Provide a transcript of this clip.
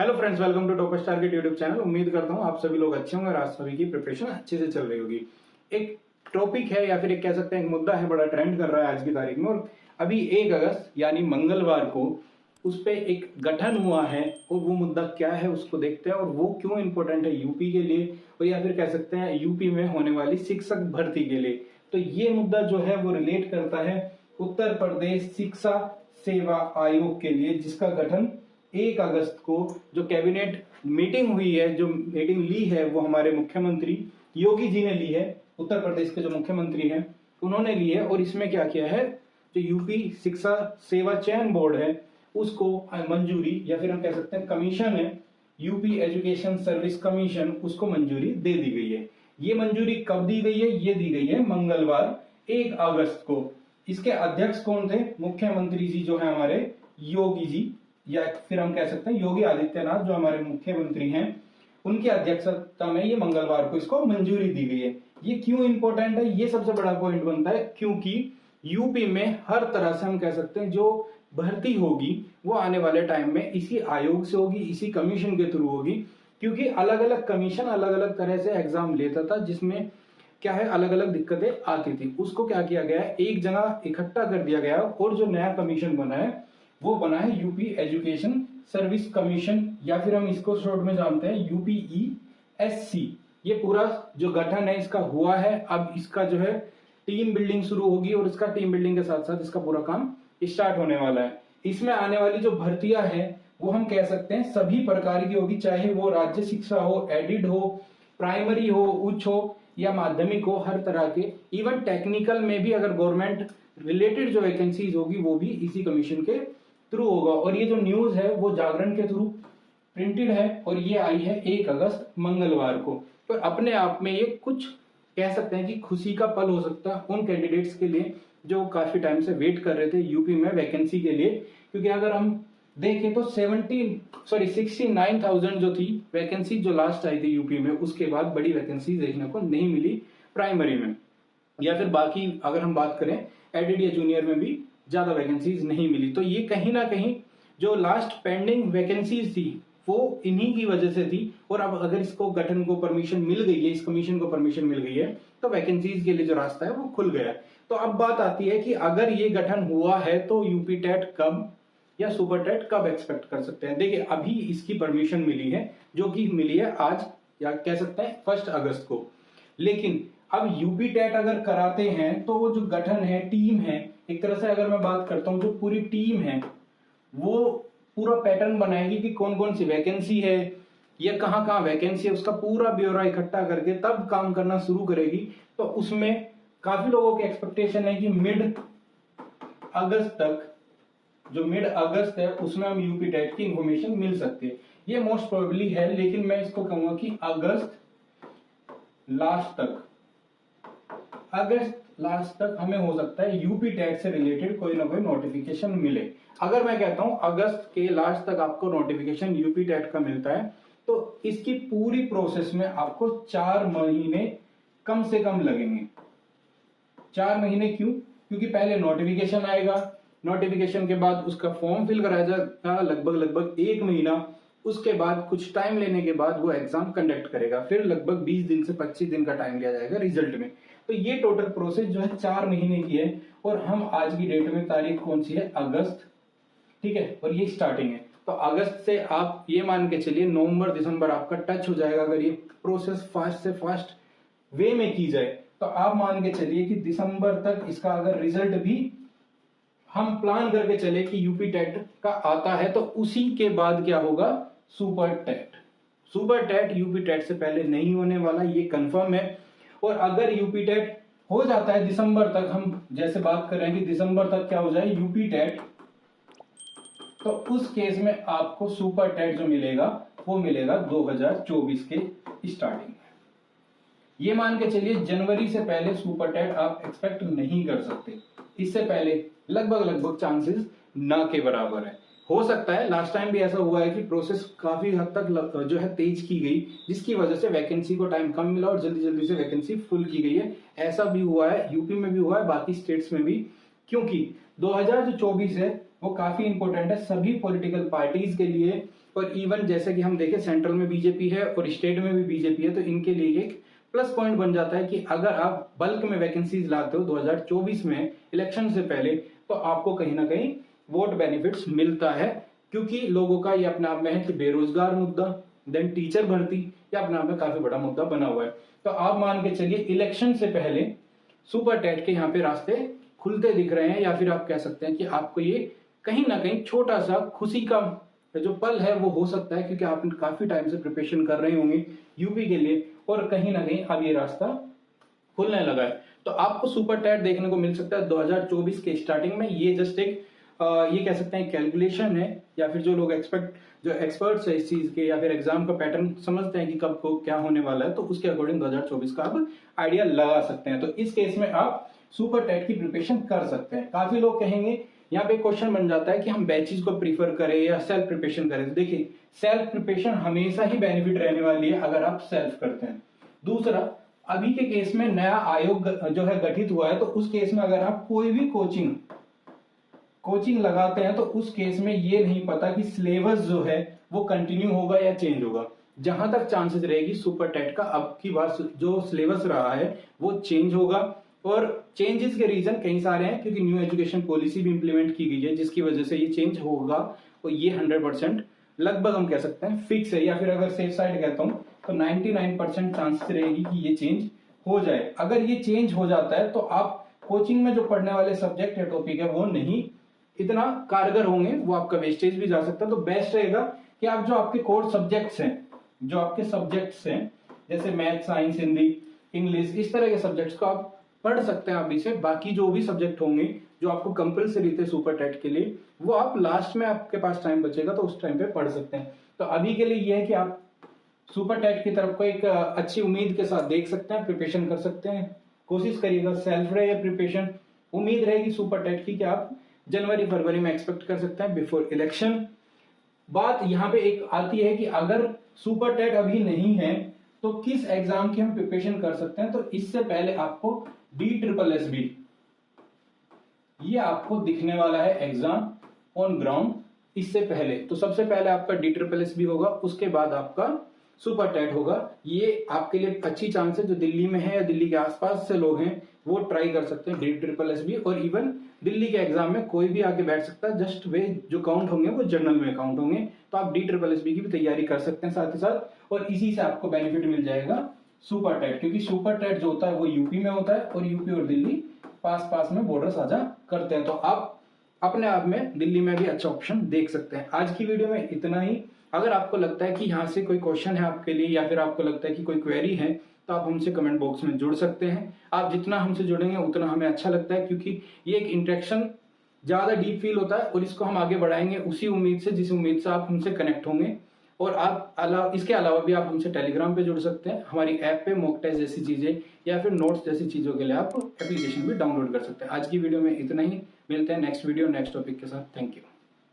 Hello friends, welcome to Topper Star के YouTube channel. उम्मीद करता हूँ आप सभी लोग अच्छे होंगे और आप सभी की प्रिपरेशन अच्छे से चल रही होगी। एक टॉपिक है या फिर एक कह सकते हैं एक मुद्दा है, बड़ा ट्रेंड कर रहा है आज की तारीख में। और अभी 1 अगस्त यानी मंगलवार को उस पर एक गठन हुआ है और वो मुद्दा क्या है उसको देखते हैं और वो क्यों इंपॉर्टेंट है यूपी के लिए और या फिर कह सकते हैं यूपी में होने वाली शिक्षक भर्ती के लिए। तो ये मुद्दा जो है वो रिलेट करता है उत्तर प्रदेश शिक्षा सेवा आयोग के लिए, जिसका गठन 1 अगस्त को जो कैबिनेट मीटिंग हुई है, जो मीटिंग ली है वो हमारे मुख्यमंत्री योगी जी ने ली है। उत्तर प्रदेश के जो मुख्यमंत्री हैं उन्होंने ली है और इसमें क्या किया है, जो यूपी शिक्षा सेवा चयन बोर्ड है उसको मंजूरी या फिर हम कह सकते हैं कमीशन है, यूपी एजुकेशन सर्विस कमीशन, उसको मंजूरी दे दी गई है। ये मंजूरी कब दी गई है? ये दी गई है मंगलवार 1 अगस्त को। इसके अध्यक्ष कौन थे? मुख्यमंत्री जी जो है हमारे योगी जी, या फिर हम कह सकते हैं योगी आदित्यनाथ जो हमारे मुख्यमंत्री हैं, उनकी अध्यक्षता में ये मंगलवार को इसको मंजूरी दी गई है। ये क्यों इंपॉर्टेंट है? ये सबसे बड़ा पॉइंट बनता है क्योंकि यूपी में हर तरह से हम कह सकते हैं जो भर्ती होगी वो आने वाले टाइम में इसी आयोग से होगी, इसी कमीशन के थ्रू होगी। क्योंकि अलग अलग कमीशन अलग अलग तरह से एग्जाम लेता था, जिसमें क्या है अलग अलग दिक्कतें आती थी। उसको क्या किया गया है, एक जगह इकट्ठा कर दिया गया और जो नया कमीशन बना है वो बना है यूपी एजुकेशन सर्विस कमीशन, या फिर हम इसको शॉर्ट में जानते हैं यूपीईएससी। ये पूरा जो गठन है इसका हुआ है। अब इसका जो है टीम बिल्डिंग शुरू होगी और इसका टीम बिल्डिंग के साथ साथ इसका पूरा काम स्टार्ट होने वाला है। इसमें आने वाली जो भर्तियां हैं वो हम कह सकते हैं सभी प्रकार की होगी, चाहे वो राज्य शिक्षा हो, एडिड हो, प्राइमरी हो, उच्च हो या माध्यमिक हो, हर तरह के। इवन टेक्निकल में भी अगर गवर्नमेंट रिलेटेड जो वैकेंसीज होगी वो भी इसी कमीशन के थ्रू होगा। और ये जो न्यूज है वो जागरण के थ्रू प्रिंटेड है और ये आई है 1 अगस्त मंगलवार को। तो अपने आप में ये कुछ कह सकते हैं कि खुशी का पल हो सकता है उन कैंडिडेट्स के लिए जो काफी टाइम से वेट कर रहे थे यूपी में वैकेंसी के लिए। क्योंकि अगर हम देखें तो 69,000 जो थी वैकेंसी जो लास्ट आई थी यूपी में, उसके बाद बड़ी वैकेंसी देखने को नहीं मिली प्राइमरी में। या फिर बाकी अगर हम बात करें एडिड या जूनियर में भी ज्यादा वैकेंसीज नहीं मिली। तो ये कहीं ना कहीं जो लास्ट पेंडिंग वैकेंसीज थी वो इन्हीं की वजह से थी। और अब अगर इसको गठन को परमिशन मिल गई है, इस कमीशन को परमिशन मिल गई है, तो वैकेंसीज के लिए जो रास्ता है वो खुल गया है। तो अब बात आती है कि अगर ये गठन हुआ है तो यूपी टेट कब या सुपर टेट कब एक्सपेक्ट कर सकते हैं? देखिए अभी इसकी परमिशन मिली है जो कि मिली है आज, या कह सकते हैं 1 अगस्त को। लेकिन अब यूपी टेट अगर कराते हैं तो वो जो गठन है, टीम है, एक तरह से अगर मैं बात करता हूं जो पूरी टीम है वो पूरा पैटर्न बनाएगी कि कौन कौन सी वैकेंसी है या कहां कहां वैकेंसी है, उसका पूरा ब्यौरा इकट्ठा करके तब काम करना शुरू करेगी। तो उसमें काफी लोगों की एक्सपेक्टेशन है कि मिड अगस्त तक, जो मिड अगस्त है उसमें हम यूपी टेट की इंफॉर्मेशन मिल सकती है। ये मोस्ट प्रोबेबली है, लेकिन मैं इसको कहूंगा कि अगस्त लास्ट तक हमें हो सकता है यूपी टेट से रिलेटेड कोई ना कोई नोटिफिकेशन मिले। अगर मैं कहता हूं अगस्त के लास्ट तक आपको नोटिफिकेशन यूपी टेट का मिलता है तो इसकी पूरी प्रोसेस में आपको 4 महीने कम से कम लगेंगे। 4 महीने क्यों? क्योंकि पहले नोटिफिकेशन आएगा, नोटिफिकेशन के बाद उसका फॉर्म फिल कराया जाएगा लगभग 1 महीना, उसके बाद कुछ टाइम लेने के बाद वो एग्जाम कंडक्ट करेगा, फिर लगभग 20 दिन से 25 दिन का टाइम लिया जाएगा रिजल्ट में। तो ये टोटल प्रोसेस जो है 4 महीने की है। और हम आज की डेट में तारीख कौन सी है? अगस्त, ठीक है, और ये स्टार्टिंग है। तो अगस्त से आप ये मान के चलिए नवंबर दिसंबर आपका टच हो जाएगा। अगर ये प्रोसेस फास्ट से फास्ट वे में की जाए तो आप मान के चलिए कि दिसंबर तक इसका अगर रिजल्ट भी हम प्लान करके चले कि यूपी टेट का आता है तो उसी के बाद क्या होगा? Super TET. Super TET UP TET से पहले नहीं होने वाला, ये कंफर्म है। और अगर यूपी टेट हो जाता है दिसंबर तक, हम जैसे बात कर रहे हैं कि दिसंबर तक क्या हो जाए यूपी टेट, तो उस केस में आपको सुपर टेट जो मिलेगा वो मिलेगा 2024 के स्टार्टिंग में। ये मान के चलिए जनवरी से पहले सुपर टेट आप एक्सपेक्ट नहीं कर सकते। इससे पहले लगभग चांसेस ना के बराबर है। हो सकता है लास्ट टाइम भी ऐसा हुआ है कि प्रोसेस काफी हद तक जो है तेज की गई, जिसकी वजह से वैकेंसी को टाइम कम मिला और जल्दी जल्दी से वैकेंसी फुल की गई है। ऐसा भी हुआ है, यूपी में भी हुआ है, बाकी स्टेट्स में भी। क्योंकि 2024 है वो काफी इंपॉर्टेंट है सभी पॉलिटिकल पार्टीज के लिए, और इवन जैसे कि हम देखें सेंट्रल में बीजेपी है और स्टेट में भी बीजेपी है, तो इनके लिए एक प्लस पॉइंट बन जाता है कि अगर आप बल्क में वैकेंसीज लाते हो 2024 में इलेक्शन से पहले, तो आपको कहीं ना कहीं वोट बेनिफिट्स मिलता है, क्योंकि लोगों का ये अपने आप में है कि बेरोजगार मुद्दा, देन टीचर भर्ती, ये अपने आप में काफी बड़ा मुद्दा बना हुआ है। तो आप मान के चलिए इलेक्शन से पहले सुपर टेट के यहाँ पे रास्ते खुलते दिख रहे हैं, या फिर आप कह सकते हैं कि आपको ये कहीं ना कहीं छोटा सा खुशी का जो पल है वो हो सकता है, क्योंकि आप काफी टाइम से प्रिपरेशन कर रहे होंगे यूपी के लिए और कहीं ना कहीं अब ये रास्ता खुलने लगा है। तो आपको सुपर टेट देखने को मिल सकता है 2024 के स्टार्टिंग में। ये जस्ट एक ये कह सकते हैं कैलकुलेशन है, या फिर जो लोग एक्सपर्ट्स है इस चीज के, या फिर एग्जाम का पैटर्न समझते हैं कि कब को क्या होने वाला है, तो उसके अकॉर्डिंग 2024 का आप आइडिया लगा सकते हैं। तो इस केस में आप सुपर टेट की प्रिपरेशन कर सकते हैं। काफी लोग कहेंगे, यहाँ पे क्वेश्चन बन जाता है कि हम बैचेस को प्रीफर करें या सेल्फ प्रिपरेशन करें। तो देखिए, सेल्फ प्रिपरेशन हमेशा ही बेनिफिट रहने वाली है अगर आप सेल्फ करते हैं। दूसरा, अभी के केस में नया आयोग जो है गठित हुआ है, तो उस केस में अगर आप कोई भी कोचिंग लगाते हैं, तो उस केस में ये नहीं पता कि सिलेबस जो है वो कंटिन्यू होगा या चेंज होगा। जहां तक चांसेस रहेगी सुपर टेट का, अब की बार जो सिलेबस रहा है वो चेंज होगा, और चेंजेस के रीजन कई सारे हैं, क्योंकि न्यू एजुकेशन पॉलिसी भी इंप्लीमेंट की गई है, जिसकी वजह से ये चेंज होगा, और ये 100% लगभग हम कह सकते हैं फिक्स है, या फिर अगर सेफ साइड कहता हूं तो 99% चांसेस रहेगी कि ये चेंज हो जाए। अगर ये चेंज हो जाता है तो आप कोचिंग में जो पढ़ने वाले सब्जेक्ट या टॉपिक है वो नहीं इतना कारगर होंगे, वो आपका वेस्टेज भी जा सकता है। तो बेस्ट रहेगा कि आप जो आपके कोर सब्जेक्ट्स हैं, जैसे मैथ, साइंस, हिंदी, इंग्लिश, इस तरह के सब्जेक्ट्स को आप पढ़ सकते हैं अभी से। बाकी जो भी सब्जेक्ट होंगे जो आपको कंपलसरी थे सुपर टेट के लिए, वो आप लास्ट में आपके पास टाइम बचेगा तो उस टाइम पे पढ़ सकते हैं। तो अभी के लिए ये है कि आप सुपर टेट की तरफ को एक अच्छी उम्मीद के साथ देख सकते हैं, प्रिपरेशन कर सकते हैं। कोशिश करिएगा सेल्फ रहे या प्रिपरेशन, उम्मीद रहेगी सुपर टेट की कि आप जनवरी फरवरी में एक्सपेक्ट कर सकते हैं बिफोर इलेक्शन। बात यहाँ पे एक आती है कि अगर सुपर टेट अभी नहीं है तो किस एग्जाम की हम प्रिपरेशन कर सकते हैं। तो इससे पहले आपको DSSB ये आपको दिखने वाला है एग्जाम ऑन ग्राउंड। इससे पहले तो सबसे पहले आपका DSSB होगा, उसके बाद आपका सुपर टेट होगा। ये आपके लिए अच्छी चांस है, जो दिल्ली में है या दिल्ली के आसपास से लोग हैं वो ट्राई कर सकते हैं DSSB, और इवन दिल्ली के एग्जाम में कोई भी आके बैठ सकता है, जस्ट वे जो काउंट होंगे वो जनरल में काउंट होंगे। तो आप DSSB की भी तैयारी कर सकते हैं साथ ही साथ, और इसी से आपको बेनिफिट मिल जाएगा सुपर टेट, क्योंकि सुपर टेट जो होता है वो यूपी में होता है, और यूपी और दिल्ली पास में बॉर्डर साझा करते हैं। तो आप अपने आप में दिल्ली में भी अच्छा ऑप्शन देख सकते हैं। आज की वीडियो में इतना ही। अगर आपको लगता है कि यहाँ से कोई क्वेश्चन है आपके लिए, या फिर आपको लगता है कि कोई क्वेरी है, तो आप हमसे कमेंट बॉक्स में जुड़ सकते हैं। आप जितना हमसे जुड़ेंगे उतना हमें अच्छा लगता है, क्योंकि ये एक इंटरेक्शन ज्यादा डीप फील होता है, और इसको हम आगे बढ़ाएंगे उसी उम्मीद से जिस उम्मीद से आप हमसे कनेक्ट होंगे। और आप इसके अलावा भी आप हमसे टेलीग्राम पे जुड़ सकते हैं, हमारी ऐप पे मॉक टेस्ट जैसी चीजें या फिर नोट्स जैसी चीजों के लिए आप एप्लीकेशन भी डाउनलोड कर सकते हैं। आज की वीडियो में इतना ही, मिलते हैं नेक्स्ट वीडियो नेक्स्ट टॉपिक के साथ। Thank you.